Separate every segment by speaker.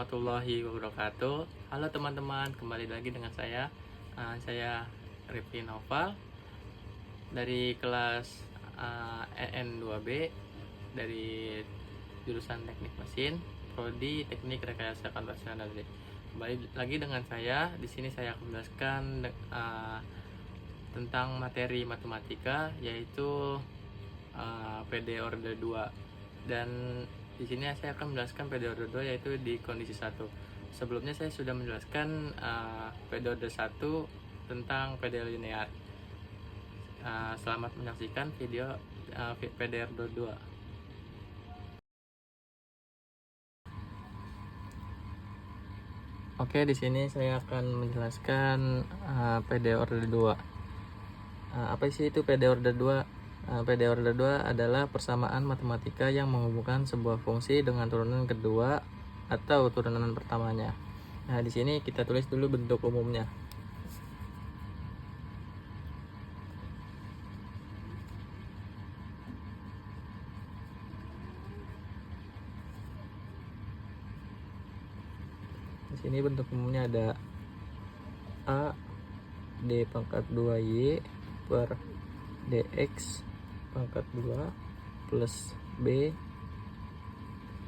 Speaker 1: warahmatullahi wabarakatuh. Halo teman-teman, kembali lagi dengan saya Rifki Noval dari kelas EN2B dari jurusan Teknik Mesin, Prodi Teknik Rekayasa Konvensional. Kembali lagi dengan saya. Di sini saya akan menjelaskan tentang materi matematika, yaitu PD order 2. Dan di sini saya akan menjelaskan PD order 2 yaitu di kondisi 1. Sebelumnya saya sudah menjelaskan PD order 1 tentang PD linear. Selamat menyaksikan video PD order 2. Oke, di sini saya akan menjelaskan PD order 2. Apa sih itu PD order 2? PD order 2 adalah persamaan matematika yang menghubungkan sebuah fungsi dengan turunan kedua atau turunan pertamanya. Nah, di sini kita tulis dulu bentuk umumnya. Di sini bentuk umumnya ada A D pangkat 2Y per DX pangkat 2 plus B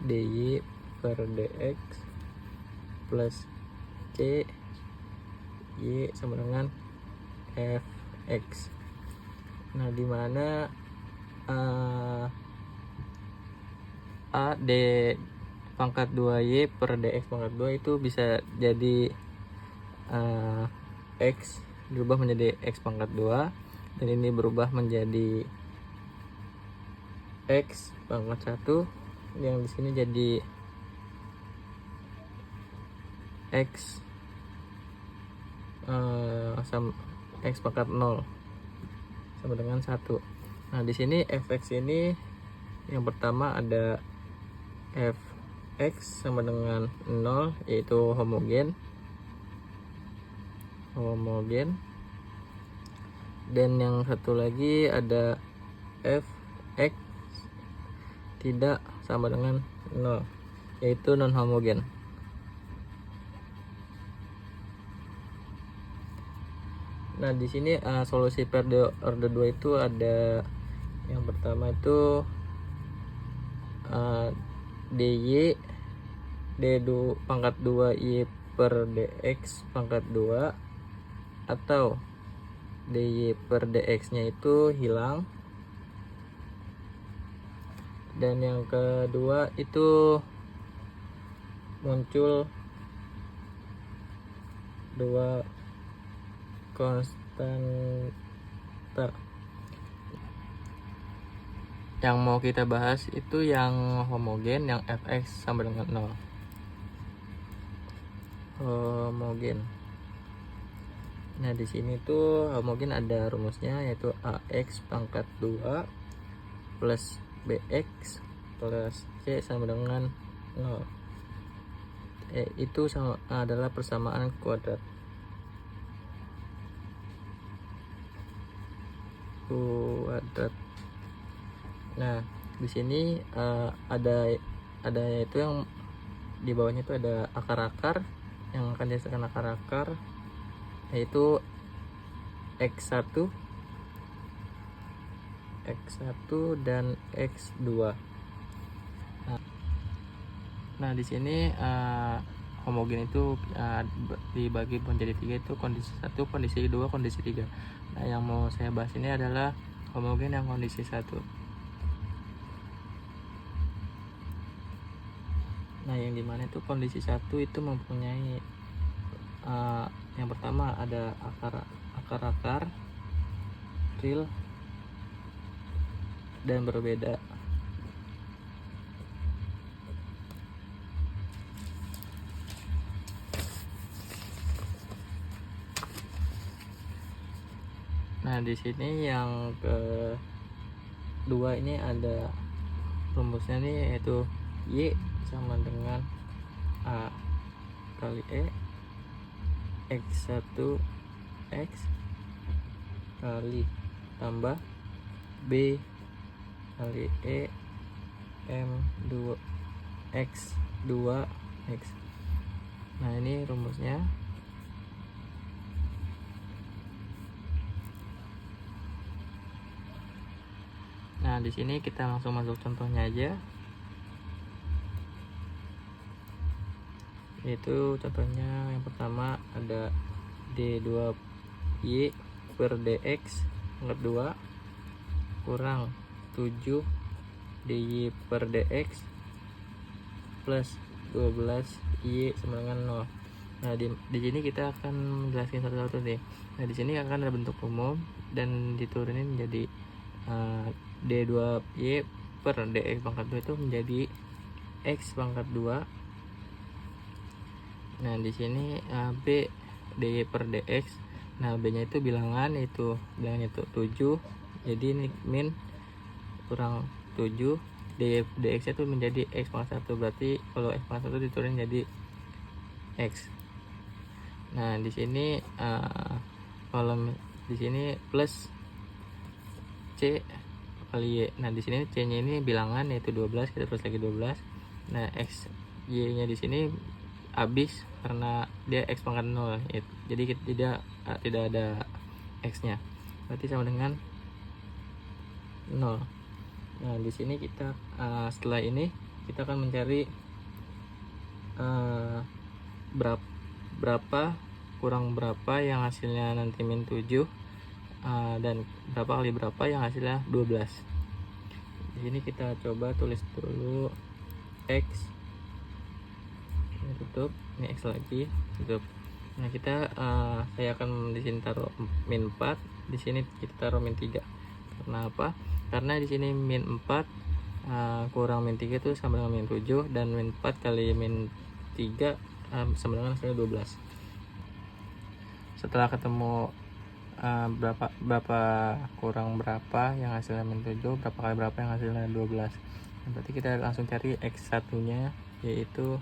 Speaker 1: DY per DX plus C Y sama dengan Fx. Nah, dimana A D pangkat 2Y per DX pangkat 2 itu bisa jadi X berubah menjadi X pangkat 2, dan ini berubah menjadi X pangkat 1, yang di sini jadi X X pangkat 0 sama dengan 1. Nah, di sini Fx ini yang pertama ada Fx sama dengan 0, yaitu homogen, dan yang satu lagi ada Fx tidak sama dengan 0, yaitu non homogen. Nah, di sini solusi PD order 2 itu ada yang pertama itu dy d pangkat 2y per dx pangkat 2, atau dy per dx nya itu hilang, dan yang kedua itu muncul dua konstanta. Yang mau kita bahas itu yang homogen, yang Fx sama dengan 0. Homogen. Nah, di sini tuh homogen ada rumusnya, yaitu Ax pangkat 2 plus Bx plus C sama dengan 0. Itu adalah persamaan kuadrat. Nah, di sini ada itu yang di bawahnya itu ada akar-akar yang akan dihasilkan akar-akar, yaitu X1 dan X2. Nah, di sini homogen itu dibagi menjadi 3, itu kondisi 1, kondisi 2, kondisi 3. Nah, yang mau saya bahas ini adalah homogen yang kondisi 1. Nah, yang dimana itu kondisi 1 itu mempunyai yang pertama ada akar-akar real dan berbeda. Nah, di sini yang kedua ini ada rumusnya nih, yaitu Y sama dengan A kali E X1 X kali tambah B kali E M2 X2 X. Nah, ini rumusnya. Nah, di sini kita langsung masuk contohnya aja. Yaitu contohnya yang pertama ada D2Y per DX pangkat 2 kurang 7 DY per DX plus 12Y sama dengan 0. Nah, di sini kita akan menjelaskan satu-satu nih. Nah, di sini akan ada bentuk umum dan diturunin menjadi D2Y per DX pangkat 2 itu menjadi X pangkat 2. Nah, di sini B DY per DX. Nah, B nya itu bilangan, itu bilangan itu 7, jadi ini min kurang 7, DX itu menjadi X pangkat 1, berarti kalau X pangkat 1 diturunin jadi X. Nah, di sini kolom di sini plus C kali Y. Nah, di sini C nya ini bilangan yaitu 12, kita tulis lagi 12. Nah, X Y nya di sini habis karena dia X pangkat 0, jadi tidak ada X nya, berarti sama dengan 0. Nah, di sini kita setelah ini kita akan mencari berapa kurang berapa yang hasilnya nanti min 7, dan berapa kali berapa yang hasilnya 12. Di sini kita coba tulis dulu X, ini tutup, ini X lagi tutup. Nah, saya akan di sini taruh min 4, di sini kita taruh min 3. Karena apa? Karena di sini min 4 kurang min 3 itu sama dengan min 7, dan min 4 kali min 3 sama dengan hasilnya 12. Setelah ketemu berapa kurang berapa yang hasilnya min 7, berapa kali berapa yang hasilnya 12. Nah, berarti kita langsung cari X1 nya, yaitu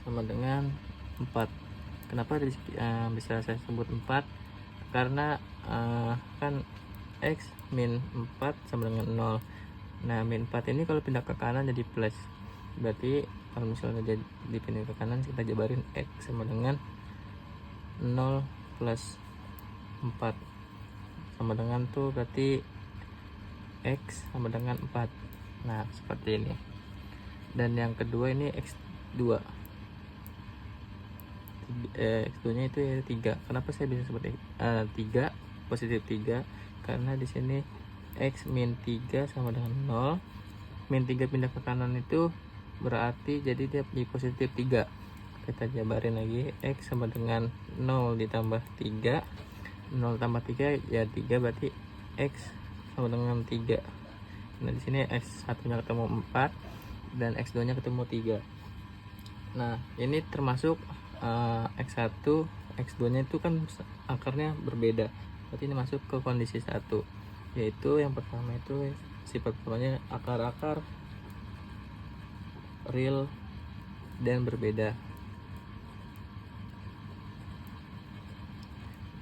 Speaker 1: sama dengan 4. Kenapa bisa saya sebut 4? Karena kan X min 4 sama dengan 0. Nah, min 4 ini kalau pindah ke kanan jadi plus, berarti kalau misalnya jadi dipindah ke kanan kita jabarin X sama dengan 0 plus 4 sama dengan tuh, berarti X sama dengan 4. Nah, seperti ini. Dan yang kedua ini X2. X2 nya itu ya 3. Kenapa saya bisa seperti 3 positif 3? Karena di sini X min 3 sama dengan 0. Min 3 pindah ke kanan itu berarti jadi dia di positif 3. Kita jabarin lagi, X sama dengan 0 ditambah 3. 0 tambah 3 ya 3, berarti X sama dengan 3. Nah, di sini X1 nya ketemu 4 dan X2 nya ketemu 3. Nah, ini termasuk X1, X2 nya itu kan akarnya berbeda, berarti ini masuk ke kondisi 1, yaitu yang pertama itu sifat pertamanya akar-akar real dan berbeda.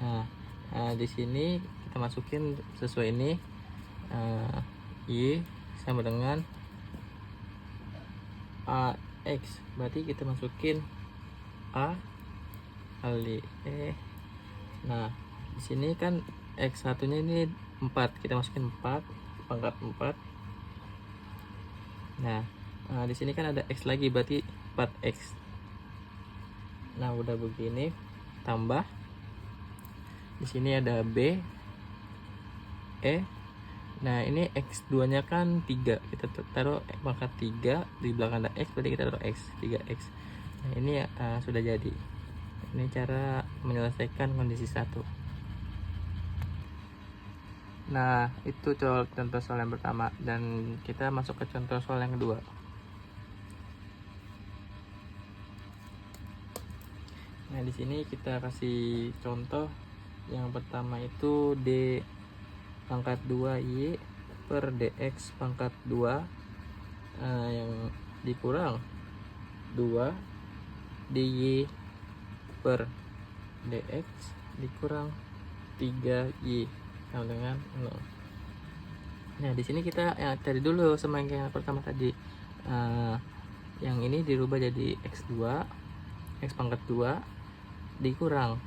Speaker 1: Nah, di sini kita masukin sesuai ini, Y sama dengan AX, berarti kita masukin A kali E. Nah, di sini kan X1 nya ini 4, kita masukin 4 pangkat 4. Nah, di sini kan ada X lagi, berarti 4X. Nah, udah begini tambah di sini ada B E. Nah, ini X2 nya kan 3, kita taruh pangkat 3, di belakang ada X, berarti kita taruh X, 3X. Nah, ini sudah jadi. Ini cara menyelesaikan kondisi 1. Nah, itu contoh soal yang pertama, dan kita masuk ke contoh soal yang kedua. Nah, di sini kita kasih contoh yang pertama itu D pangkat 2Y per DX pangkat 2 yang dikurang 2 DY per DX dikurang 3Y sama dengan 0. Nah, di sini kita cari dulu sama yang pertama tadi. Yang ini dirubah jadi X2, X pangkat 2 dikurang,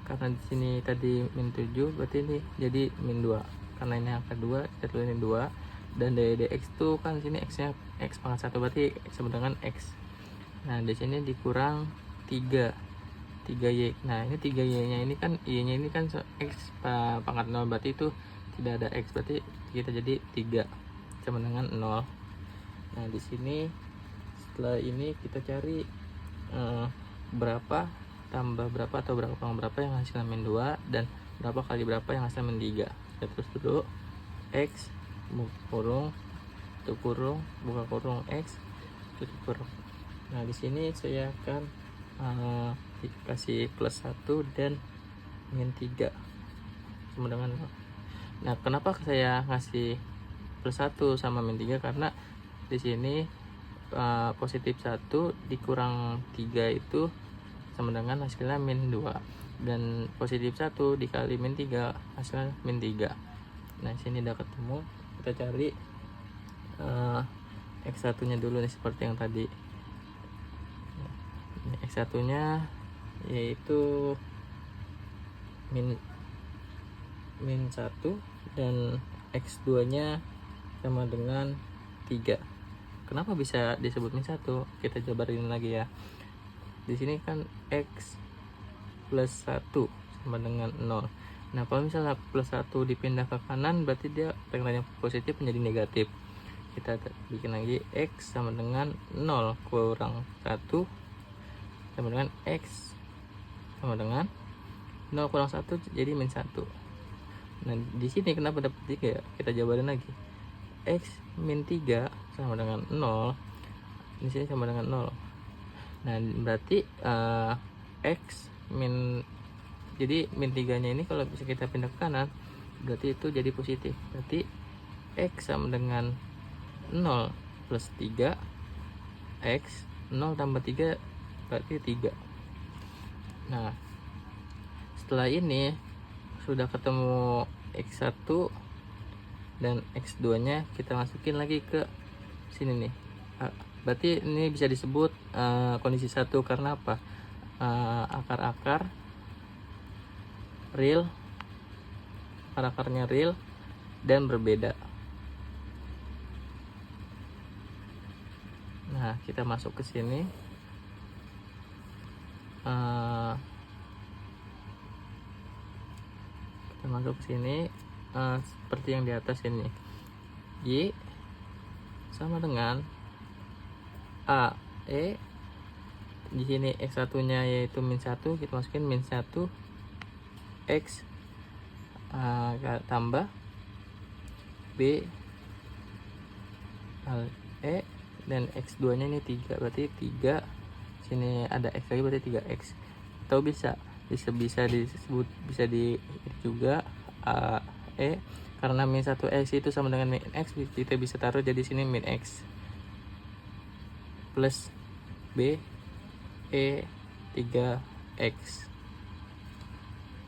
Speaker 1: karena di sini tadi min 7 berarti ini jadi min 2, karena ini angka 2 kita tulisin 2, dan dari dx itu kan sini x nya x pangkat 1 berarti sama dengan x. Nah di sini dikurang 3y. Nah ini 3y nya ini kan y nya ini kan x pangkat 0 berarti itu tidak ada x, berarti kita jadi 3 sama dengan 0. Nah di sini setelah ini kita cari berapa tambah berapa atau berapa kurang berapa yang hasilnya min 2, dan berapa kali berapa yang hasilnya min 3. Kita terus dulu x kurung tutup kurung buka kurung x tutup kurung. Nah di sini saya akan dikasih plus 1 dan min 3 sama dengan 0. Nah kenapa saya ngasih plus 1 sama min 3, karena di sini positif 1 dikurang 3 itu sama dengan hasilnya min 2, dan positif 1 dikali min 3 hasilnya min 3. Nah sini udah ketemu, kita cari x1 nya dulu nih seperti yang tadi. X1 nya yaitu min 1 dan x2 nya sama dengan 3. Kenapa bisa disebut min 1? Kita jabarin lagi ya. Di sini kan x plus 1 sama dengan 0. Nah kalau misalnya plus 1 dipindah ke kanan, berarti dia tengahnya positif menjadi negatif. Kita bikin lagi x sama dengan 0 kurang 1 sama dengan x sama dengan 0 kurang 1 jadi min 1. Nah di sini kenapa dapat 3 ya? Kita jabarin lagi. X min 3 sama dengan 0, di sini sama dengan 0. Nah berarti x min, jadi min 3 nya ini kalau bisa kita pindah ke kanan berarti itu jadi positif, berarti x sama dengan 0 plus 3, x 0 tambah 3 berarti 3. Nah setelah ini sudah ketemu x1 dan x2 nya, kita masukin lagi ke sini nih. Berarti ini bisa disebut kondisi 1 karena apa? Akar-akar real, akar-akarnya real dan berbeda. Nah kita masuk ke sini, kita masuk ke sini seperti yang di atas ini. Y sama dengan a e, di sini x1 nya yaitu min 1, kita masukin min 1 x tambah b e, dan x2 nya ini 3, berarti 3, sini ada x lagi berarti 3x. Atau bisa disebut, bisa di juga karena min 1x itu sama dengan min x, kita bisa taruh jadi sini min x plus b e 3x.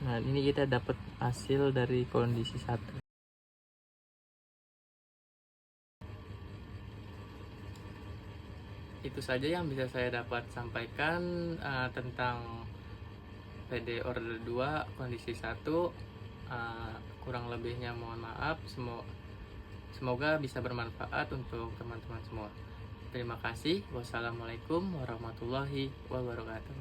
Speaker 1: Nah ini kita dapat hasil dari kondisi 1. Itu saja yang bisa saya dapat sampaikan tentang PD order 2 kondisi 1. Kurang lebihnya mohon maaf. Semoga bisa bermanfaat untuk teman-teman semua. Terima kasih. Wassalamualaikum warahmatullahi wabarakatuh.